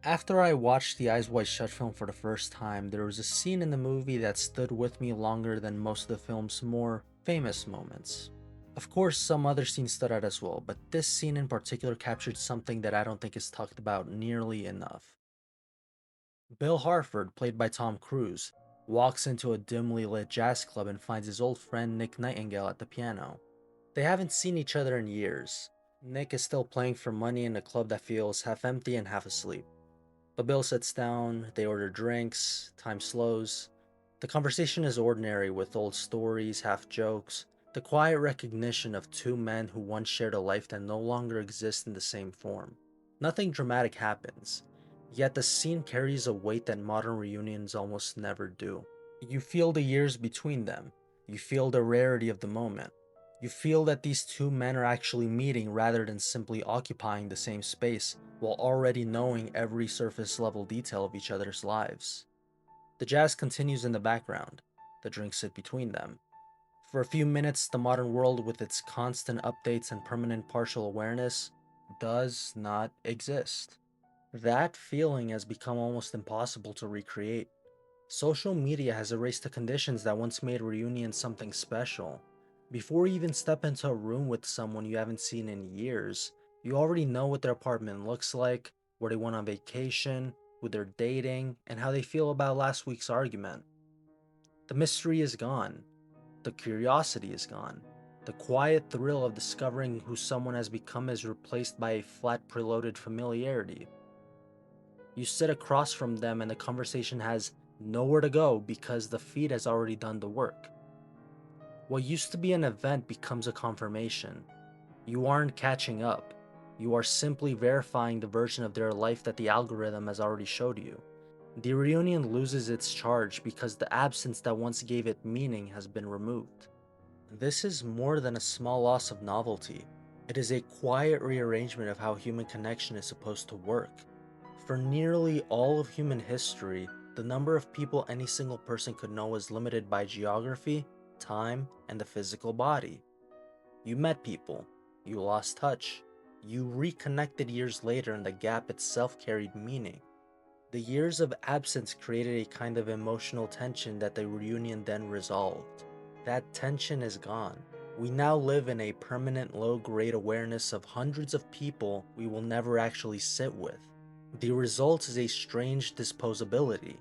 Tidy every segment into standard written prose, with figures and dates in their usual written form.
After I watched the Eyes Wide Shut film for the first time, there was a scene in the movie that stood with me longer than most of the film's more famous moments. Of course, some other scenes stood out as well, but this scene in particular captured something that I don't think is talked about nearly enough. Bill Harford, played by Tom Cruise, walks into a dimly lit jazz club and finds his old friend Nick Nightingale at the piano. They haven't seen each other in years. Nick is still playing for money in a club that feels half empty and half asleep. But Bill sits down, they order drinks, time slows. The conversation is ordinary with old stories, half jokes, the quiet recognition of two men who once shared a life that no longer exists in the same form. Nothing dramatic happens, yet the scene carries a weight that modern reunions almost never do. You feel the years between them, you feel the rarity of the moment. You feel that these two men are actually meeting rather than simply occupying the same space while already knowing every surface level detail of each other's lives. The jazz continues in the background, the drinks sit between them. For a few minutes, the modern world, with its constant updates and permanent partial awareness, does not exist. That feeling has become almost impossible to recreate. Social media has erased the conditions that once made reunions something special. Before you even step into a room with someone you haven't seen in years, you already know what their apartment looks like, where they went on vacation, who they're dating, and how they feel about last week's argument. The mystery is gone. The curiosity is gone. The quiet thrill of discovering who someone has become is replaced by a flat, preloaded familiarity. You sit across from them and the conversation has nowhere to go because the feed has already done the work. What used to be an event becomes a confirmation. You aren't catching up. You are simply verifying the version of their life that the algorithm has already showed you. The reunion loses its charge because the absence that once gave it meaning has been removed. This is more than a small loss of novelty. It is a quiet rearrangement of how human connection is supposed to work. For nearly all of human history, the number of people any single person could know was limited by geography, time, and the physical body. You met people, you lost touch, you reconnected years later, and the gap itself carried meaning. The years of absence created a kind of emotional tension that the reunion then resolved. That tension is gone. We now live in a permanent low-grade awareness of hundreds of people we will never actually sit with. The result is a strange disposability.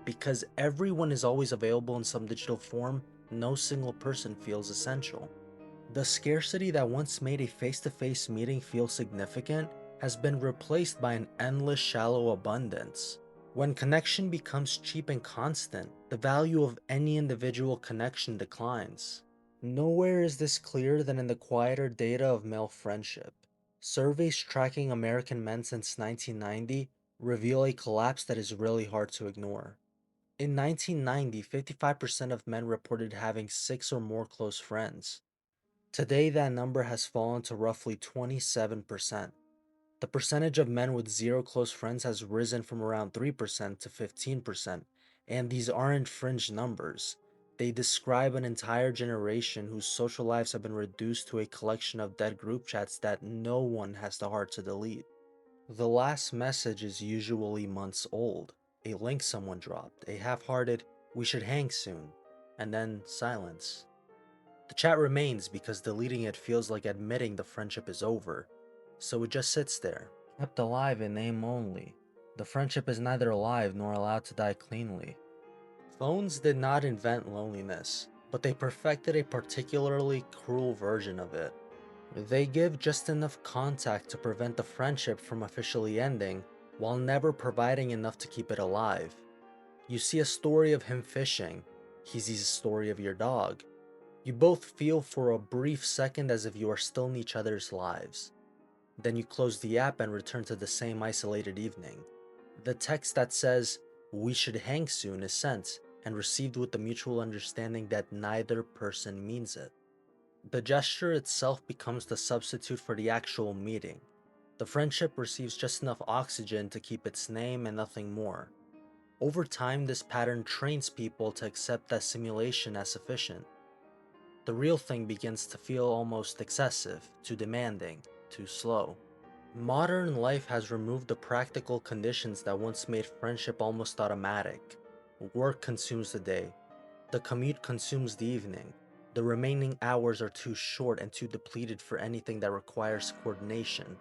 Because everyone is always available in some digital form, no single person feels essential. The scarcity that once made a face-to-face meeting feel significant has been replaced by an endless shallow abundance. When connection becomes cheap and constant, the value of any individual connection declines. Nowhere is this clearer than in the quieter data of male friendship. Surveys tracking American men since 1990 reveal a collapse that is really hard to ignore. In 1990, 55% of men reported having 6 or more close friends. Today, that number has fallen to roughly 27%. The percentage of men with zero close friends has risen from around 3% to 15%, and these aren't fringe numbers. They describe an entire generation whose social lives have been reduced to a collection of dead group chats that no one has the heart to delete. The last message is usually months old, a link someone dropped, a half-hearted, "we should hang soon," and then silence. The chat remains because deleting it feels like admitting the friendship is over, so it just sits there, kept alive in name only. The friendship is neither alive nor allowed to die cleanly. Phones did not invent loneliness, but they perfected a particularly cruel version of it. They give just enough contact to prevent the friendship from officially ending, while never providing enough to keep it alive. You see a story of him fishing, he sees a story of your dog. You both feel for a brief second as if you are still in each other's lives. Then you close the app and return to the same isolated evening. The text that says, "we should hang soon" is sent and received with the mutual understanding that neither person means it. The gesture itself becomes the substitute for the actual meeting. The friendship receives just enough oxygen to keep its name and nothing more. Over time, this pattern trains people to accept that simulation as sufficient. The real thing begins to feel almost excessive, too demanding, too slow. Modern life has removed the practical conditions that once made friendship almost automatic. Work consumes the day, the commute consumes the evening, the remaining hours are too short and too depleted for anything that requires coordination.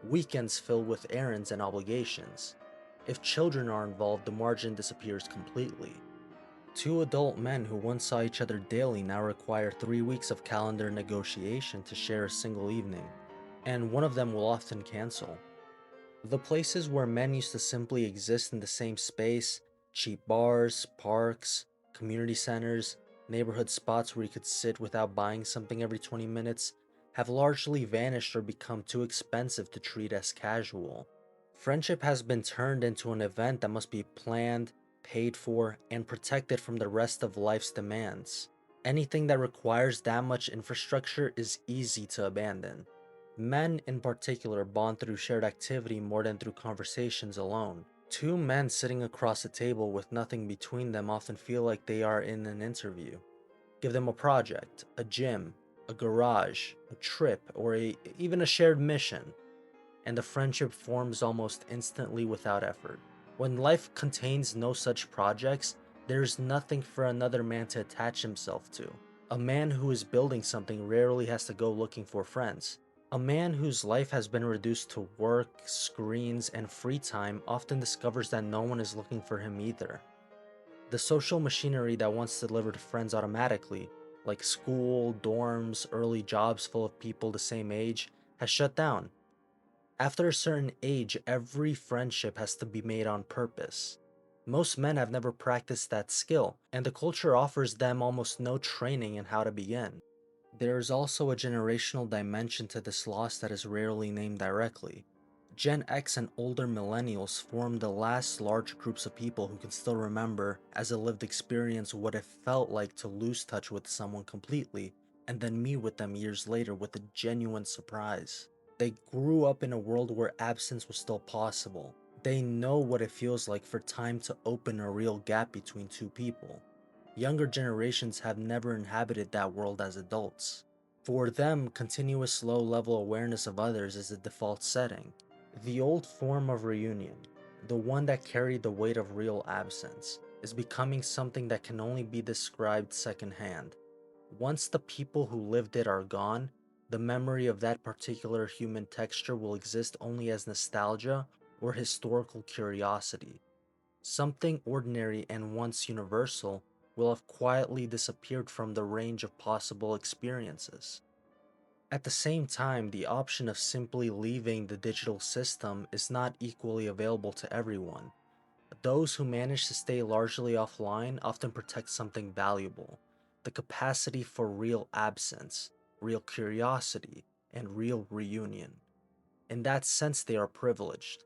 Weekends fill with errands and obligations. If children are involved, the margin disappears completely. Two adult men who once saw each other daily now require 3 weeks of calendar negotiation to share a single evening, and one of them will often cancel. The places where men used to simply exist in the same space, cheap bars, parks, community centers, neighborhood spots where you could sit without buying something every 20 minutes, have largely vanished or become too expensive to treat as casual. Friendship has been turned into an event that must be planned, paid for, and protected from the rest of life's demands. Anything that requires that much infrastructure is easy to abandon. Men in particular bond through shared activity more than through conversations alone. Two men sitting across a table with nothing between them often feel like they are in an interview. Give them a project, a gym, a garage, a trip, or even a shared mission, and the friendship forms almost instantly without effort. When life contains no such projects, there is nothing for another man to attach himself to. A man who is building something rarely has to go looking for friends. A man whose life has been reduced to work, screens, and free time often discovers that no one is looking for him either. The social machinery that once delivered friends automatically, like school, dorms, early jobs full of people the same age, has shut down. After a certain age, every friendship has to be made on purpose. Most men have never practiced that skill, and the culture offers them almost no training in how to begin. There is also a generational dimension to this loss that is rarely named directly. Gen X and older millennials form the last large groups of people who can still remember, as a lived experience, what it felt like to lose touch with someone completely, and then meet with them years later with a genuine surprise. They grew up in a world where absence was still possible. They know what it feels like for time to open a real gap between two people. Younger generations have never inhabited that world as adults. For them, continuous low-level awareness of others is the default setting. The old form of reunion, the one that carried the weight of real absence, is becoming something that can only be described secondhand. Once the people who lived it are gone, the memory of that particular human texture will exist only as nostalgia or historical curiosity. Something ordinary and once universal will have quietly disappeared from the range of possible experiences. At the same time, the option of simply leaving the digital system is not equally available to everyone. Those who manage to stay largely offline often protect something valuable: the capacity for real absence, real curiosity, and real reunion. In that sense, they are privileged.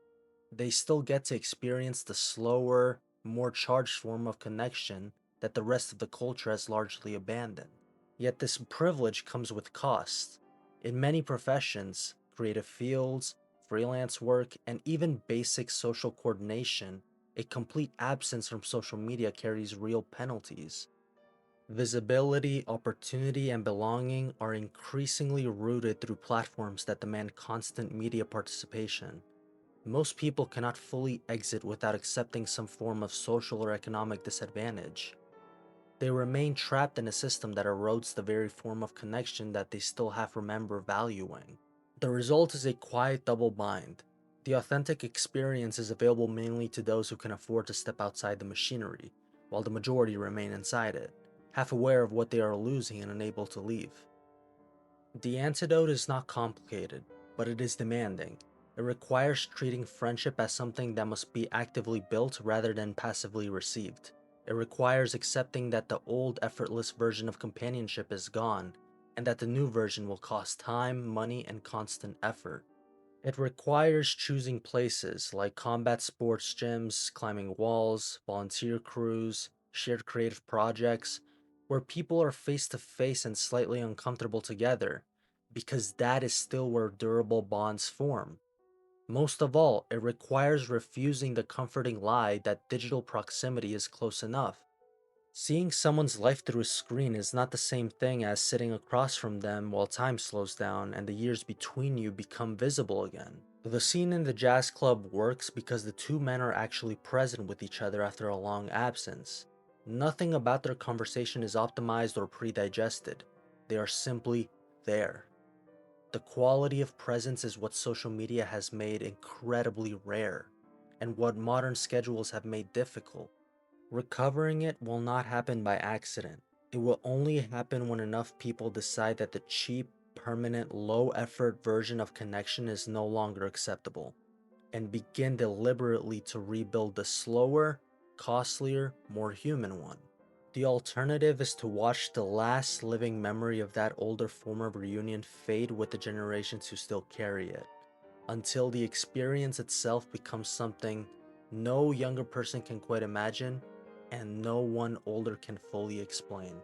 They still get to experience the slower, more charged form of connection that the rest of the culture has largely abandoned. Yet this privilege comes with costs. In many professions, creative fields, freelance work, and even basic social coordination, a complete absence from social media carries real penalties. Visibility, opportunity, and belonging are increasingly rooted through platforms that demand constant media participation. Most people cannot fully exit without accepting some form of social or economic disadvantage. They remain trapped in a system that erodes the very form of connection that they still half remember valuing. The result is a quiet double bind. The authentic experience is available mainly to those who can afford to step outside the machinery, while the majority remain inside it, half aware of what they are losing and unable to leave. The antidote is not complicated, but it is demanding. It requires treating friendship as something that must be actively built rather than passively received. It requires accepting that the old effortless version of companionship is gone, and that the new version will cost time, money, and constant effort. It requires choosing places like combat sports gyms, climbing walls, volunteer crews, shared creative projects, where people are face to face and slightly uncomfortable together, because that is still where durable bonds form. Most of all, it requires refusing the comforting lie that digital proximity is close enough. Seeing someone's life through a screen is not the same thing as sitting across from them while time slows down and the years between you become visible again. The scene in the jazz club works because the two men are actually present with each other after a long absence. Nothing about their conversation is optimized or pre-digested. They are simply there. The quality of presence is what social media has made incredibly rare, and what modern schedules have made difficult. Recovering it will not happen by accident. It will only happen when enough people decide that the cheap, permanent, low effort version of connection is no longer acceptable, and begin deliberately to rebuild the slower, costlier, more human one. The alternative is to watch the last living memory of that older form of reunion fade with the generations who still carry it, until the experience itself becomes something no younger person can quite imagine and no one older can fully explain.